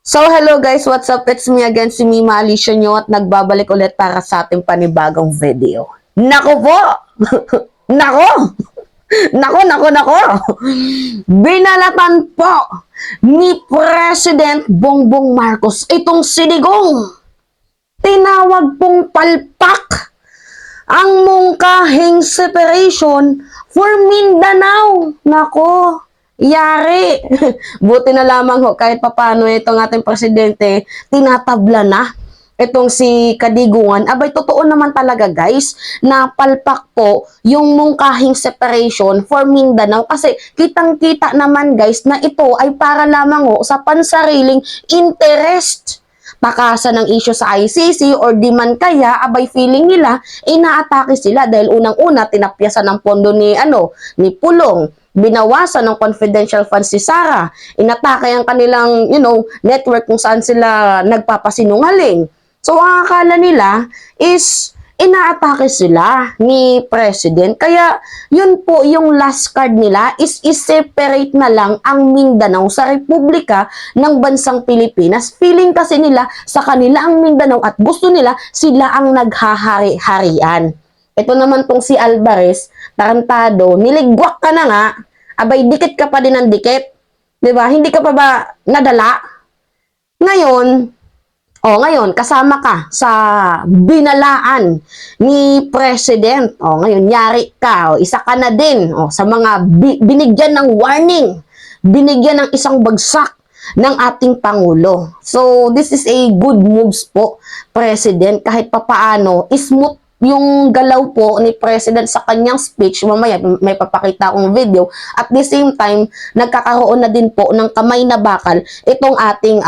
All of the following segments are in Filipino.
So hello guys, what's up? It's me again, si Mima Alicia nyo at nagbabalik ulit para sa ating panibagong video. Nako po! Nako! Nako! Binalatan po ni President Bongbong Marcos itong sinigong. Tinawag pong palpak ang mungkahing separation for Mindanao. Nako! Yari! Buti na lamang ho, kahit papano itong ating presidente, tinatabla na itong si Kadigungan. Abay, totoo naman talaga guys, na palpak po yung mungkahing separation for Mindanao. Kasi kitang-kita naman guys na ito ay para lamang ho sa pansariling interest. Takasan ng issue sa ICC or di man kaya, abay feeling nila, inaatake sila dahil unang-una, tinapyasan ng pondo ni Pulong. Binawasan ng confidential funds si Sara. Inatake ang kanilang, network kung saan sila nagpapasinungaling. So, ang akala nila is inaatake sila ni President. Kaya, yun po yung last card nila is i-separate na lang ang Mindanao sa Republika ng Bansang Pilipinas. Feeling kasi nila sa kanila ang Mindanao at gusto nila sila ang naghahari-harian. Ito naman tong si Alvarez, tarantado, niligwak ka na nga, abay dikit ka pa din ng dikit. 'Di ba? Hindi ka pa ba nadala? Ngayon, kasama ka sa binalaan ni President. Ngayon, yari ka. Isa ka na din sa mga binigyan ng warning, binigyan ng isang bagsak ng ating Pangulo. So, this is a good moves po, President. Kahit papaano, smooth yung galaw po ni President sa kanyang speech. Mamaya may papakita akong video. At the same time, nagkakaroon na din po ng kamay na bakal itong ating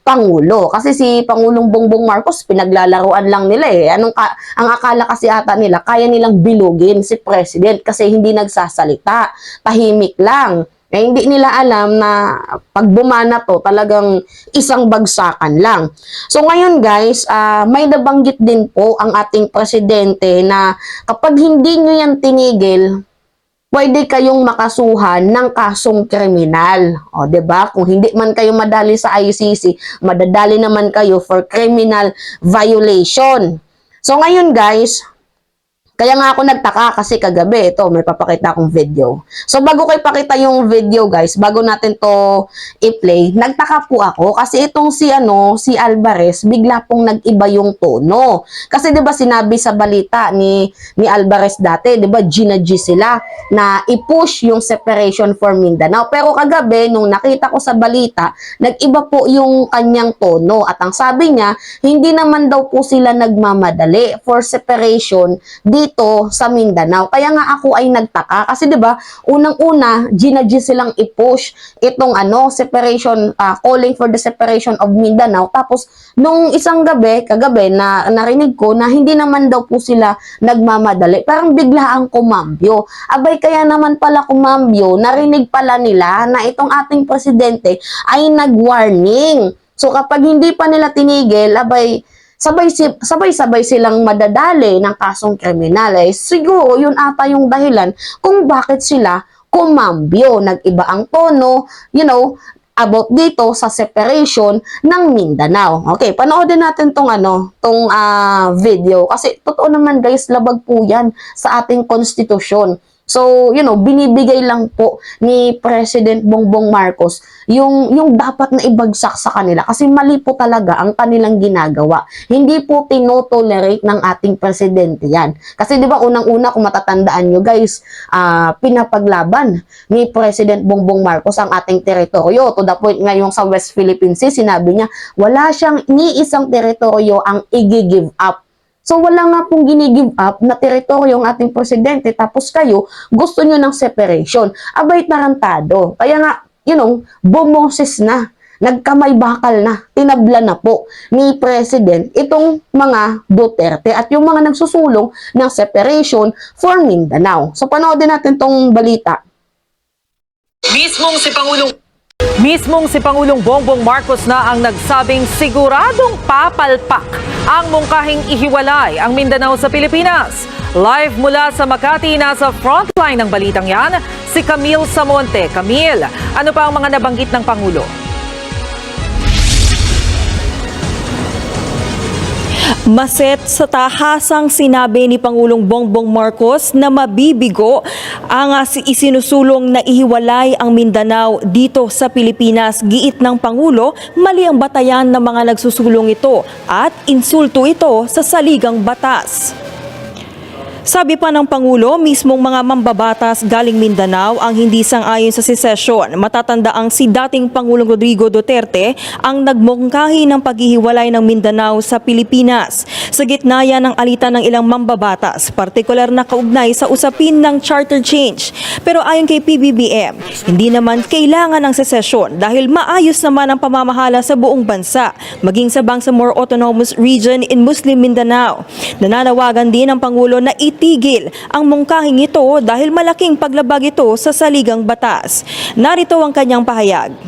Pangulo. Kasi si Pangulong Bongbong Marcos, pinaglalaruan lang nila eh. Ang akala kasi ata nila, kaya nilang bilugin si President kasi hindi nagsasalita. Tahimik lang. Hindi nila alam na pag bumana to, talagang isang bagsakan lang. So ngayon guys, may nabanggit din po ang ating presidente na kapag hindi nyo yan tinigil, pwede kayong makasuhan ng kasong kriminal. O, 'di ba? Kung hindi man kayo madali sa ICC, madadali naman kayo for criminal violation. So ngayon guys, kaya nga ako nagtaka kasi kagabi, ito, may papakita akong video. So, bago ko ipakita yung video, guys, bago natin to i-play, nagtaka po ako kasi itong si Alvarez, bigla pong nag-iba yung tono. Kasi 'di ba sinabi sa balita ni Alvarez dati, 'di ba, G sila na i-push yung separation for Mindanao. Pero kagabi, nung nakita ko sa balita, nag-iba po yung kanyang tono. At ang sabi niya, hindi naman daw po sila nagmamadali for separation dito sa Mindanao. Kaya nga ako ay nagtaka kasi 'di ba, unang-una G silang i-push itong separation, calling for the separation of Mindanao. Tapos nung isang kagabi na narinig ko na hindi naman daw po sila nagmamadali. Parang biglaang kumambyo. Abay kaya naman pala kumambyo, narinig pala nila na itong ating presidente ay nag-warning. So kapag hindi pa nila tinigil, abay sabay-sabay silang madadali ng kasong kriminal. Siguro yun ata yung dahilan kung bakit sila kumambyo. Nag-iba ang tono, about dito sa separation ng Mindanao. Okay, panoodin natin tong video kasi totoo naman guys, labag po yan sa ating konstitusyon. So, binibigay lang po ni President Bongbong Marcos yung dapat na ibagsak sa kanila kasi mali po talaga ang kanilang ginagawa. Hindi po tinotolerate ng ating presidente yan. Kasi 'di ba unang-una kung matatandaan nyo guys, pinapaglaban ni President Bongbong Marcos ang ating teritoryo. To the point ngayong sa West Philippine Sea, sinabi niya wala siyang ni isang teritoryo ang i-give up. So, wala nga pong gini-give up na teritoryo ang ating presidente tapos kayo gusto nyo ng separation. Abay, tarantado. Kaya nga, bumoses na. Nagkamay bakal na. Tinabla na po ni President itong mga Duterte at yung mga nagsusulong ng separation for Mindanao. So, panoodin natin tong balita. Mismong si Pangulong Bongbong Marcos na ang nagsabing siguradong papalpak ang mungkahing ihiwalay ang Mindanao sa Pilipinas. Live mula sa Makati, nasa frontline ng balitang yan, si Camille Samonte. Camille, ano pa ang mga nabanggit ng Pangulo? Maset sa tahasang sinabi ni Pangulong Bongbong Marcos na mabibigo ang isinusulong na ihiwalay ang Mindanao dito sa Pilipinas. Giit ng Pangulo, mali ang batayan ng mga nagsusulong ito at insulto ito sa saligang batas. Sabi pa ng Pangulo, mismong mga mambabatas galing Mindanao ang hindi sang-ayon sa secession. Matatandaang si dating Pangulong Rodrigo Duterte ang nagmungkahi ng paghihiwalay ng Mindanao sa Pilipinas. Sa gitna yan ng alitan ng ilang mambabatas, partikular na kaugnay sa usapin ng charter change. Pero ayon kay PBBM, hindi naman kailangan ng secession dahil maayos naman ang pamamahala sa buong bansa, maging sa Bangsamoro Autonomous Region in Muslim Mindanao. Nananawagan din ng Pangulo na itigil ang mungkahing ito dahil malaking paglabag ito sa saligang batas. Narito ang kanyang pahayag.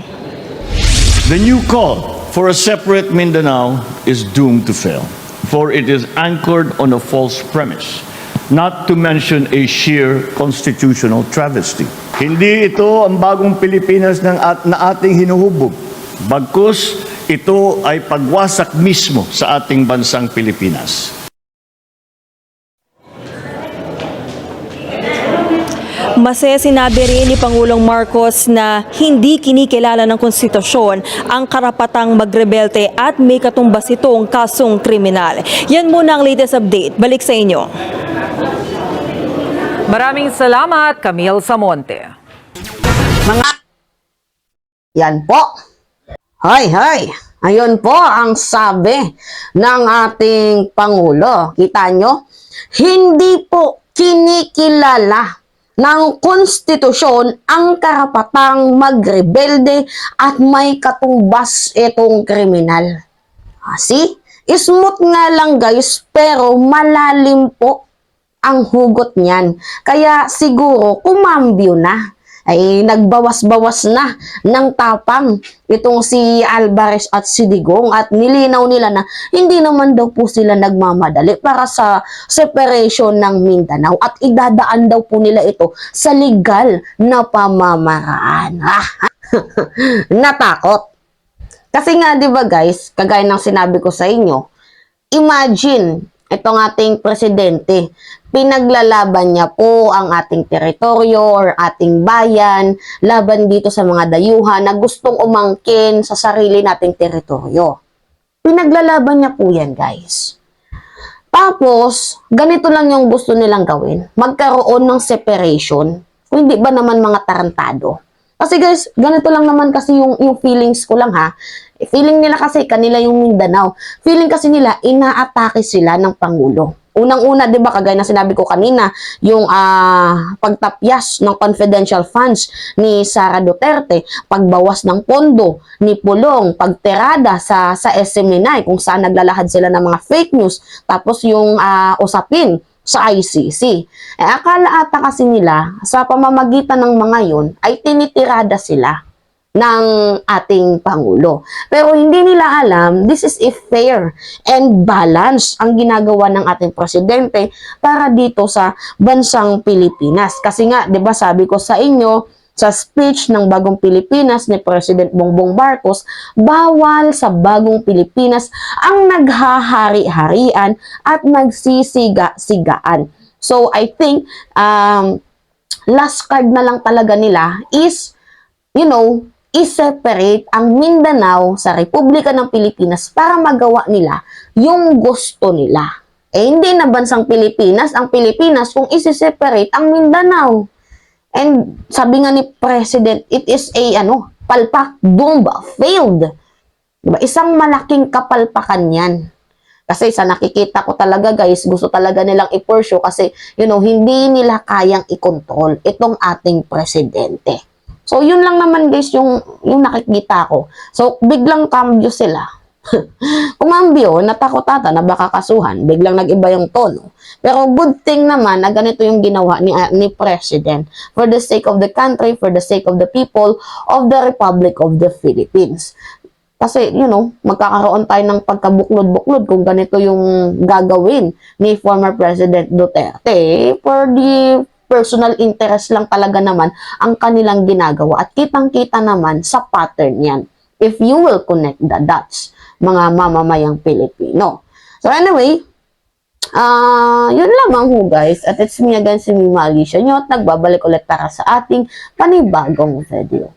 The new call for a separate Mindanao is doomed to fail, for it is anchored on a false premise, not to mention a sheer constitutional travesty. Hindi ito ang bagong Pilipinas na ating hinuhubog. Bagkus, ito ay pagwasak mismo sa ating bansang Pilipinas. Sinabi rin ni Pangulong Marcos na hindi kinikilala ng konstitusyon ang karapatang magrebelte at may katumbas itong kasong kriminal. Yan muna ang latest update. Balik sa inyo. Maraming salamat, Camille Samonte. Yan po. Hoy. Ayun po ang sabi ng ating Pangulo. Kita nyo? Hindi po kinikilala ng konstitusyon ang karapatang magrebelde at may katumbas itong kriminal. See? Smooth nga lang guys, pero malalim po ang hugot niyan. Kaya siguro kumambyo na. Ay nagbawas-bawas na ng tapang itong si Alvarez at si Digong at nilinaw nila na hindi naman daw po sila nagmamadali para sa separation ng Mindanao at idadaan daw po nila ito sa legal na pamamaraan. Natakot. Kasi nga 'di ba guys, kagaya ng sinabi ko sa inyo, imagine itong ating presidente, pinaglalaban niya po ang ating teritoryo or ating bayan laban dito sa mga dayuhan na gustong umangkin sa sarili nating teritoryo. Pinaglalaban niya po yan, guys. Tapos, ganito lang yung gusto nilang gawin. Magkaroon ng separation. Kung hindi ba naman mga tarantado? Kasi guys, ganito lang naman kasi yung feelings ko lang ha. Feeling nila kasi kanila yung Mindanao. Feeling kasi nila inaatake sila ng Pangulo. Unang-una, 'di ba, kagaya na sinabi ko kanina, yung pagtapyas ng confidential funds ni Sara Duterte, pagbawas ng pondo ni Pulong, pagterada sa SM-9 kung saan naglalahad sila ng mga fake news, tapos yung usapin sa ICC. Akala ata kasi nila sa pamamagitan ng mga yon ay tinitirada sila ng ating Pangulo. Pero hindi nila alam, this is a fair and balance ang ginagawa ng ating presidente para dito sa bansang Pilipinas. Kasi nga, 'di ba, sabi ko sa inyo, sa speech ng Bagong Pilipinas ni President Bongbong Marcos, bawal sa Bagong Pilipinas ang naghahari-harian at nagsisiga-sigaan. So, I think, last card na lang talaga nila is, i-separate ang Mindanao sa Republika ng Pilipinas para magawa nila yung gusto nila. Hindi na bansang Pilipinas ang Pilipinas kung isi-separate ang Mindanao. And sabi nga ni President, it is a palpak, bomba, failed. Diba? Isang malaking kapalpakan yan. Kasi sa nakikita ko talaga guys, gusto talaga nilang i-pursue kasi hindi nila kayang i-control itong ating presidente. So, yun lang naman guys yung nakikita ko. So, biglang cambio sila. Kumambyo, natakot ata na baka kasuhan. Biglang nag-iba yung tono. Pero good thing naman na ganito yung ginawa ni President for the sake of the country, for the sake of the people of the Republic of the Philippines. Kasi, magkakaroon tayo ng pagkabuklod-buklod kung ganito yung gagawin ni former President Duterte for the personal interest lang talaga naman ang kanilang ginagawa at kitang-kita naman sa pattern yan if you will connect the dots, mga mamamayang Pilipino. So anyway, yun lamang ho guys. At it's me again, si Mima Alicia nyo, at nagbabalik ulit para sa ating panibagong video.